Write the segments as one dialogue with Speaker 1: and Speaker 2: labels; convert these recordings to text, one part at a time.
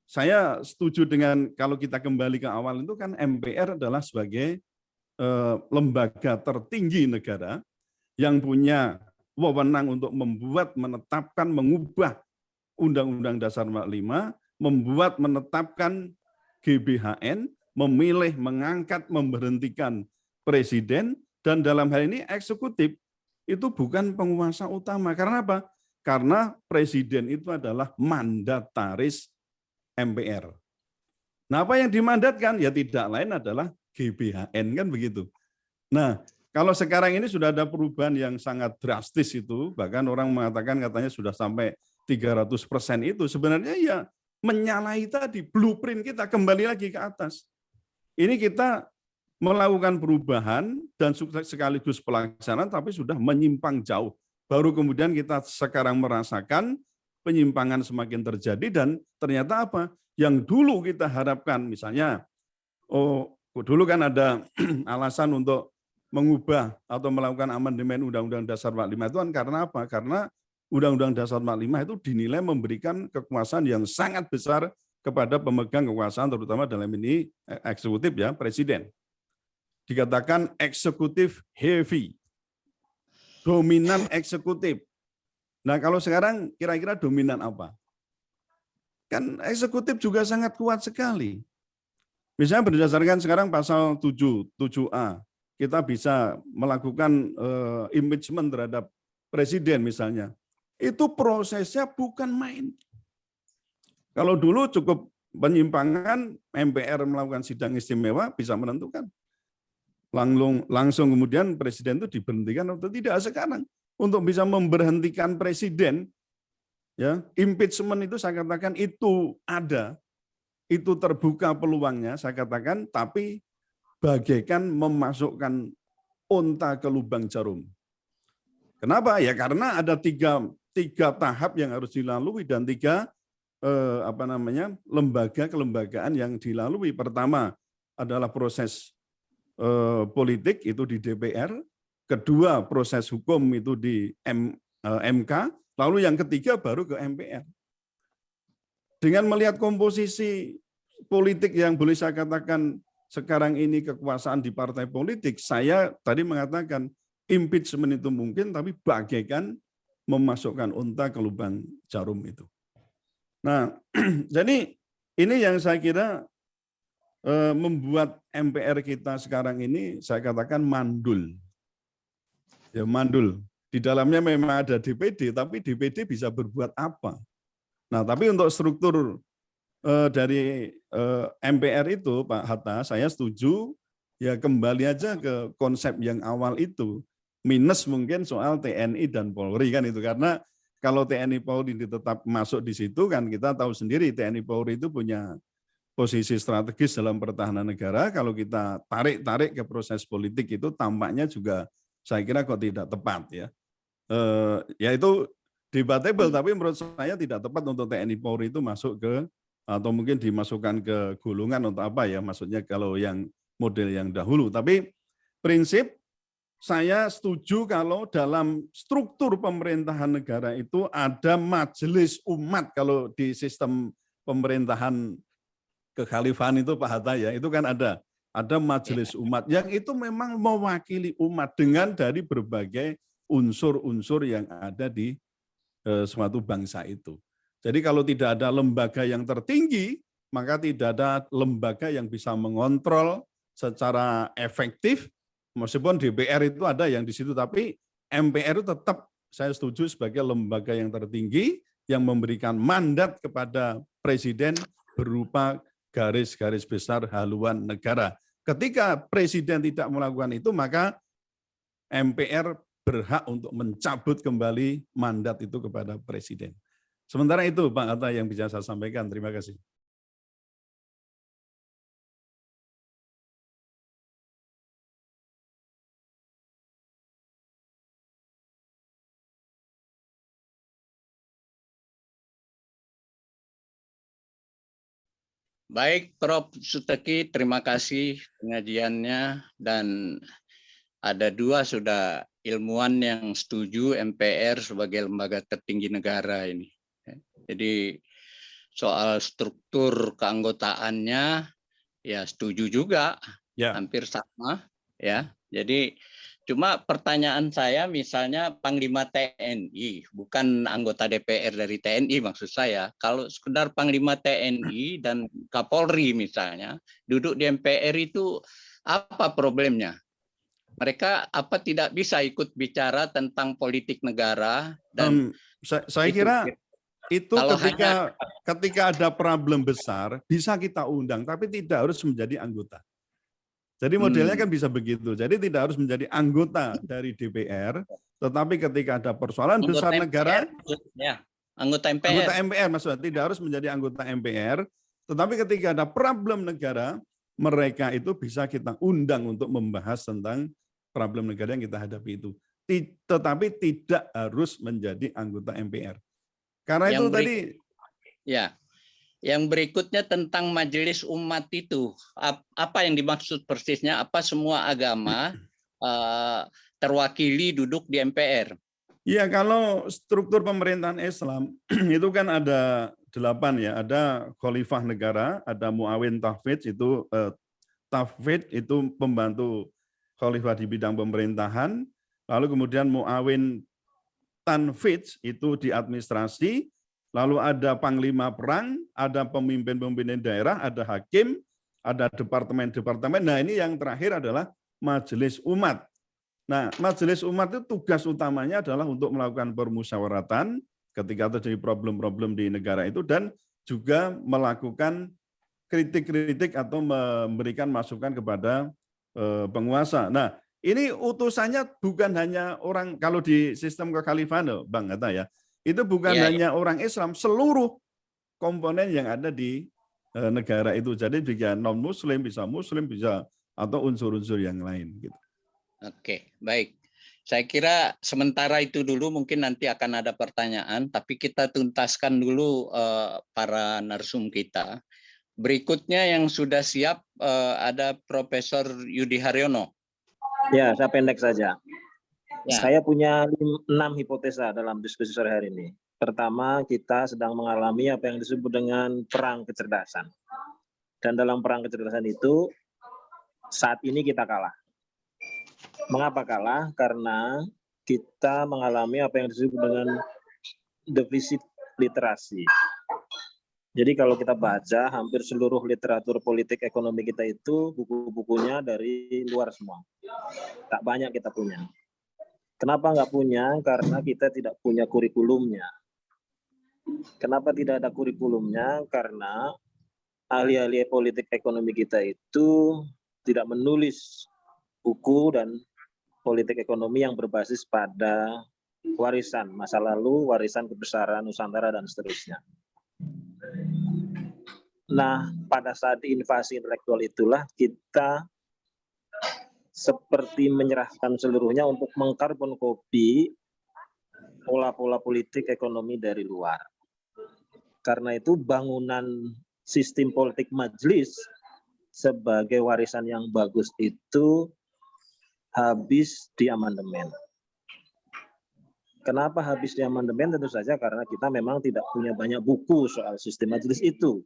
Speaker 1: saya setuju dengan kalau kita kembali ke awal itu kan MPR adalah sebagai lembaga tertinggi negara yang punya wewenang untuk membuat, menetapkan, mengubah Undang-Undang Dasar 45, membuat, menetapkan GBHN, memilih, mengangkat, memberhentikan presiden, dan dalam hal ini eksekutif itu bukan penguasa utama. Karena apa? Karena presiden itu adalah mandataris MPR. Nah, apa yang dimandatkan? Ya tidak lain adalah GBHN, kan begitu. Nah, kalau sekarang ini sudah ada perubahan yang sangat drastis itu, bahkan orang mengatakan katanya sudah sampai 300% itu, sebenarnya ya menyalahi tadi blueprint kita kembali lagi ke atas. Ini kita melakukan perubahan dan sekaligus pelaksanaan, tapi sudah menyimpang jauh. Baru kemudian kita sekarang merasakan penyimpangan semakin terjadi dan ternyata apa? Yang dulu kita harapkan, misalnya, dulu kan ada alasan untuk mengubah atau melakukan amandemen Undang-Undang Dasar 45 itu kan karena apa? Karena Undang-Undang Dasar 45 itu dinilai memberikan kekuasaan yang sangat besar kepada pemegang kekuasaan, terutama dalam ini eksekutif ya, presiden. Dikatakan eksekutif heavy, dominan eksekutif. Nah, kalau sekarang kira-kira dominan apa? Kan eksekutif juga sangat kuat sekali. Misalnya berdasarkan sekarang pasal 7A, kita bisa melakukan impeachment terhadap presiden misalnya. Itu prosesnya bukan main. Kalau dulu cukup penyimpangan, MPR melakukan sidang istimewa bisa menentukan. Langsung kemudian presiden itu diberhentikan atau tidak. Sekarang untuk bisa memberhentikan presiden, ya, impeachment itu saya katakan itu ada, itu terbuka peluangnya, saya katakan, tapi bagaikan memasukkan unta ke lubang jarum. Kenapa? Ya karena ada tiga tahap yang harus dilalui dan tiga lembaga kelembagaan yang dilalui. Pertama adalah proses politik itu di DPR, kedua proses hukum itu di MK, lalu yang ketiga baru ke MPR. Dengan melihat komposisi politik yang boleh saya katakan sekarang ini kekuasaan di partai politik, saya tadi mengatakan impeachment itu mungkin, tapi bagaikan memasukkan unta ke lubang jarum itu. Nah, jadi ini yang saya kira membuat MPR kita sekarang ini saya katakan mandul. Ya mandul. Di dalamnya memang ada DPD, tapi DPD bisa berbuat apa? Nah, tapi untuk struktur dari MPR itu, Pak Hatta, saya setuju, ya kembali aja ke konsep yang awal itu. Minus mungkin soal TNI dan Polri kan itu, karena kalau TNI Polri tetap masuk di situ kan kita tahu sendiri TNI Polri itu punya posisi strategis dalam pertahanan negara. Kalau kita tarik ke proses politik itu tampaknya juga saya kira kok tidak tepat ya. Ya itu debatable, tapi menurut saya tidak tepat untuk TNI Polri itu masuk ke atau mungkin dimasukkan ke gulungan untuk apa ya, maksudnya kalau yang model yang dahulu. Tapi prinsip saya setuju kalau dalam struktur pemerintahan negara itu ada majelis umat. Kalau di sistem pemerintahan kekhalifahan itu Pak Hatta ya, itu kan ada majelis umat yang itu memang mewakili umat dengan dari berbagai unsur-unsur yang ada di suatu bangsa itu. Jadi kalau tidak ada lembaga yang tertinggi, maka tidak ada lembaga yang bisa mengontrol secara efektif, meskipun DPR itu ada yang di situ, tapi MPR itu tetap saya setuju sebagai lembaga yang tertinggi yang memberikan mandat kepada presiden berupa garis-garis besar haluan negara. Ketika presiden tidak melakukan itu, maka MPR berhak untuk mencabut kembali mandat itu kepada presiden. Sementara itu Pak Hatta yang bisa saya sampaikan. Terima kasih.
Speaker 2: Baik, Prof. Suteki, terima kasih pengajiannya, dan ada dua sudah ilmuwan yang setuju MPR sebagai lembaga tertinggi negara ini. Jadi soal struktur keanggotaannya, ya setuju juga,
Speaker 1: Ya.
Speaker 2: hampir sama, ya. Jadi cuma pertanyaan saya, misalnya Panglima TNI, bukan anggota DPR dari TNI maksud saya. Kalau sekedar Panglima TNI dan Kapolri misalnya duduk di MPR itu apa problemnya? Mereka apa tidak bisa ikut bicara tentang politik negara dan
Speaker 1: Saya
Speaker 2: itu.
Speaker 1: kira itu
Speaker 2: Kalau
Speaker 1: ketika ada problem besar bisa kita undang, tapi tidak harus menjadi anggota. Jadi modelnya kan bisa begitu. Jadi tidak harus menjadi anggota dari DPR, tetapi ketika ada persoalan besar negara,
Speaker 2: ya, anggota
Speaker 1: anggota
Speaker 2: MPR.
Speaker 1: MPR maksudnya tidak harus menjadi anggota MPR, tetapi ketika ada problem negara, mereka itu bisa kita undang untuk membahas tentang problem negara yang kita hadapi itu. Tetapi tidak harus menjadi anggota MPR. Karena itu tadi.
Speaker 2: Ya. Yang berikutnya tentang majelis umat itu, apa yang dimaksud persisnya? Apa semua agama terwakili duduk di MPR?
Speaker 1: Iya, kalau struktur pemerintahan Islam itu kan ada 8 ya, ada khalifah negara, ada muawin tahfidz itu tahfidz itu pembantu khalifah di bidang pemerintahan, lalu kemudian muawin tanfidz itu di administrasi. Lalu ada panglima perang, ada pemimpin-pemimpin daerah, ada hakim, ada departemen-departemen. Nah ini yang terakhir adalah majelis umat. Nah majelis umat itu tugas utamanya adalah untuk melakukan permusyawaratan ketika terjadi problem-problem di negara itu dan juga melakukan kritik-kritik atau memberikan masukan kepada penguasa. Nah ini utusannya bukan hanya orang, kalau di sistem kekhalifahan, Bang Hatta ya, itu bukan hanya orang Islam, seluruh komponen yang ada di negara itu. Jadi bisa non-Muslim, bisa Muslim, bisa atau unsur-unsur yang lain. Gitu.
Speaker 2: Oke, baik. Saya kira sementara itu dulu, mungkin nanti akan ada pertanyaan, tapi kita tuntaskan dulu para narsum kita. Berikutnya yang sudah siap ada Profesor Yudi Haryono.
Speaker 3: Ya, saya pendek saja.
Speaker 2: Ya.
Speaker 3: Saya punya 6 hipotesa dalam diskusi sore hari ini. Pertama, kita sedang mengalami apa yang disebut dengan perang kecerdasan. Dan dalam perang kecerdasan itu, saat ini kita kalah. Mengapa kalah? Karena kita mengalami apa yang disebut dengan defisit literasi. Jadi kalau kita baca, hampir seluruh literatur politik ekonomi kita itu buku-bukunya dari luar semua. Tak banyak kita punya. Kenapa nggak punya? Karena kita tidak punya kurikulumnya. Kenapa tidak ada kurikulumnya? Karena ahli-ahli politik ekonomi kita itu tidak menulis buku dan politik ekonomi yang berbasis pada warisan masa lalu, warisan kebesaran Nusantara, dan seterusnya. Nah, pada saat invasi intelektual itulah kita seperti menyerahkan seluruhnya untuk mengkarbon kopi pola-pola politik ekonomi dari luar. Karena itu bangunan sistem politik majelis sebagai warisan yang bagus itu habis di amandemen. Kenapa habis di amandemen? Tentu saja karena kita memang tidak punya banyak buku soal sistem majelis itu.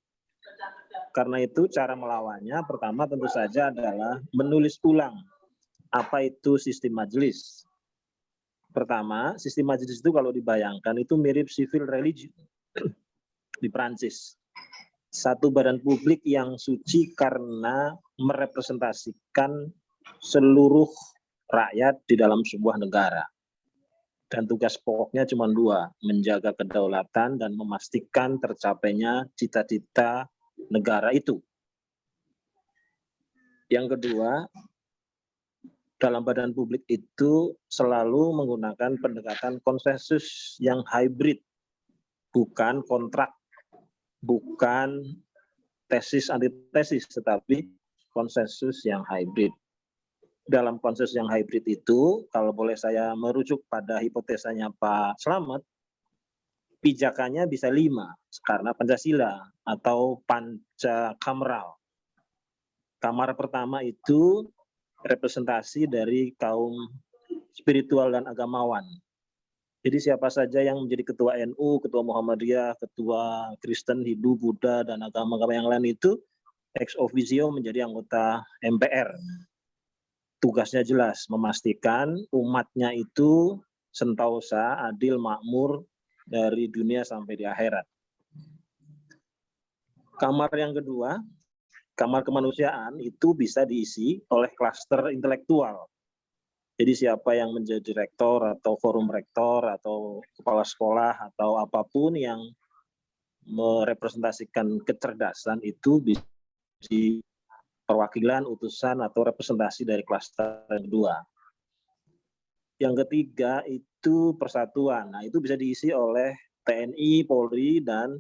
Speaker 3: Karena itu cara melawannya pertama tentu saja adalah menulis ulang apa itu sistem majelis. Pertama, sistem majelis itu kalau dibayangkan itu mirip civil religion di Prancis. Satu badan publik yang suci karena merepresentasikan seluruh rakyat di dalam sebuah negara. Dan tugas pokoknya cuma 2, menjaga kedaulatan dan memastikan tercapainya cita-cita negara itu. Yang kedua, dalam badan publik itu selalu menggunakan pendekatan konsensus yang hybrid, bukan kontrak, bukan tesis antitesis, tetapi konsensus yang hybrid. Dalam konsensus yang hybrid itu, kalau boleh saya merujuk pada hipotesanya Pak Slamet, pijakannya bisa 5 karena Pancasila atau Pancakamral. Kamar pertama itu representasi dari kaum spiritual dan agamawan. Jadi siapa saja yang menjadi ketua NU, ketua Muhammadiyah, ketua Kristen, Hindu, Buddha, dan agama-agama yang lain itu ex officio menjadi anggota MPR. Tugasnya jelas, memastikan umatnya itu sentosa, adil, makmur dari dunia sampai di akhirat. Kamar yang kedua, kamar kemanusiaan itu bisa diisi oleh klaster intelektual. Jadi siapa yang menjadi rektor atau forum rektor atau kepala sekolah atau apapun yang merepresentasikan kecerdasan itu bisa di perwakilan, utusan, atau representasi dari klaster yang kedua. Yang ketiga itu persatuan. Nah, itu bisa diisi oleh TNI, Polri, dan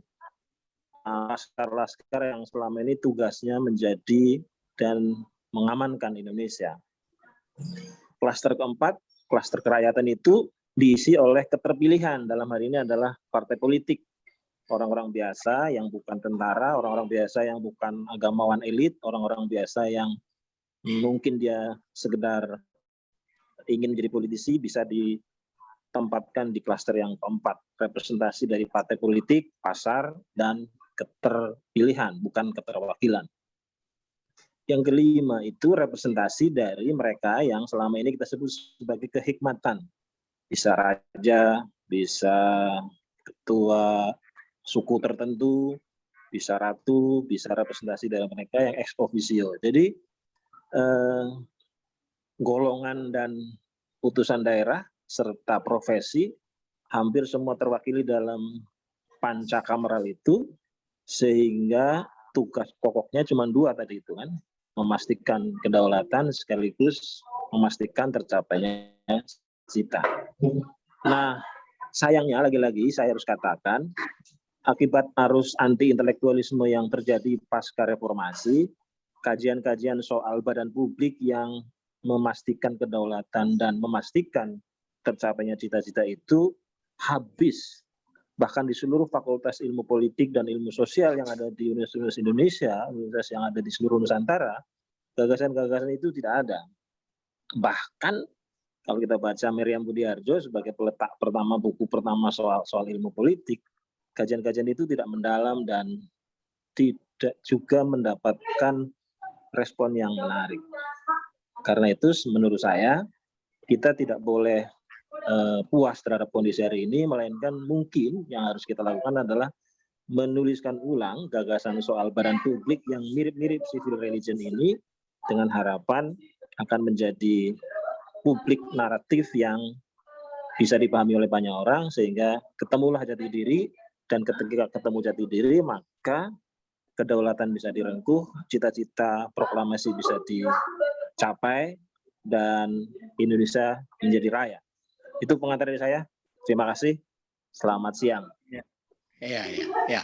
Speaker 3: laskar-laskar yang selama ini tugasnya menjadi dan mengamankan Indonesia. Klaster keempat, klaster kerakyatan itu diisi oleh keterpilihan. Dalam hal ini adalah partai politik. Orang-orang biasa yang bukan tentara, orang-orang biasa yang bukan agamawan elit, orang-orang biasa yang mungkin dia sekedar ingin menjadi politisi bisa ditempatkan di klaster yang keempat. Representasi dari partai politik, pasar, dan keterpilihan, bukan keterwakilan. Yang kelima itu representasi dari mereka yang selama ini kita sebut sebagai kehikmatan. Bisa raja, bisa ketua suku tertentu, bisa ratu, bisa representasi dari mereka yang ex officio. Jadi golongan dan utusan daerah serta profesi hampir semua terwakili dalam pancakameral itu, sehingga tugas pokoknya cuma dua tadi itu kan, memastikan kedaulatan sekaligus memastikan tercapainya cita. Nah, sayangnya lagi-lagi saya harus katakan, akibat arus anti-intelektualisme yang terjadi pasca reformasi, kajian-kajian soal badan publik yang memastikan kedaulatan dan memastikan tercapainya cita-cita itu habis. Bahkan di seluruh fakultas ilmu politik dan ilmu sosial yang ada di Universitas Indonesia, universitas yang ada di seluruh Nusantara, gagasan-gagasan itu tidak ada. Bahkan kalau kita baca Miriam Budiarjo sebagai peletak pertama, buku pertama soal ilmu politik, kajian-kajian itu tidak mendalam dan tidak juga mendapatkan respon yang menarik. Karena itu menurut saya kita tidak boleh puas terhadap kondisi hari ini, melainkan mungkin yang harus kita lakukan adalah menuliskan ulang gagasan soal badan publik yang mirip-mirip civil religion ini dengan harapan akan menjadi publik naratif yang bisa dipahami oleh banyak orang sehingga ketemulah jati diri, dan ketika ketemu jati diri maka kedaulatan bisa direngkuh, cita-cita proklamasi bisa dicapai, dan Indonesia menjadi raya. Itu pengantar dari saya. Terima kasih. Selamat siang.
Speaker 2: Ya.